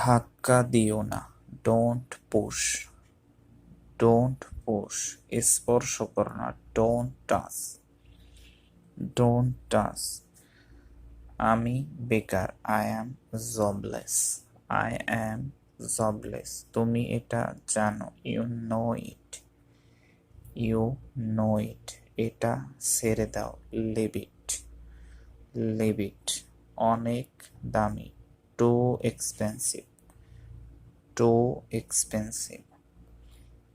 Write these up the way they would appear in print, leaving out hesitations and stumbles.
ধাক্কা দিও না, ডোন্ট পুশ। ডোন্ট পুশ, স্পর্শ করো না, ডোন্ট টাচ। ডোন্ট টাচ, আমি বেকার, I am jobless. I am jobless, তুমি এটা জানো, you know it. You know it, এটা ছেড়ে দাও, লিভ ইট। লিভ ইট, অনেক দামি, টু এক্সপেন্সিভ। টু এক্সপেন্সিভ,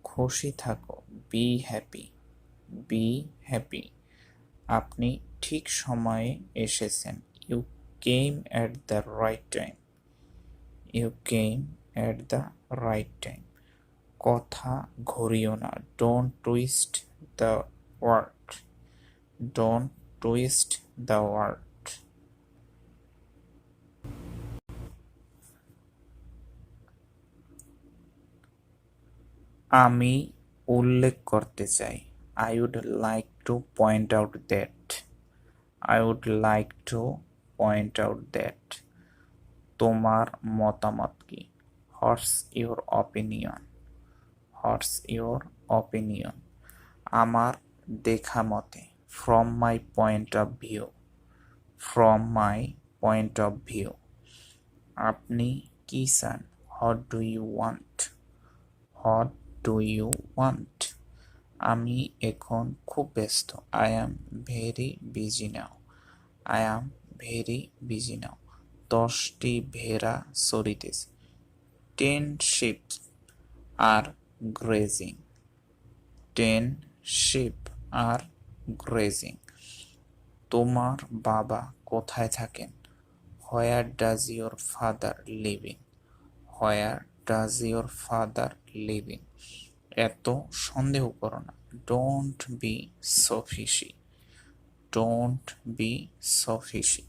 খুশি থাকো, বি হ্যাপি। বি হ্যাপি, আপনি ঠিক সময়ে এসেছেন, you came at the right time. You came at the right time, কথা ঘুরিও না, don't twist the word. Don't twist the word. আমি উল্লেখ করতে চাই, I would like to point out that. I would like to point out that, তোমার মতামত কি, what's your opinion. What's your opinion, আমার দেখা মতে, from my point of view. From my point of view, আপনি কি চান, what do you want. What do you want, আমি এখন খুব ব্যস্ত, I am very busy now. I am very busy now, 10টি ভেড়া চড়িতেছে, 10 sheep are grazing. 10 sheep are grazing, তোমার বাবা কোথায় থাকেন, where does your father live in. Where does your father live in, এত সন্দেহ করো না, don't be so fishy. Don't be so fishy,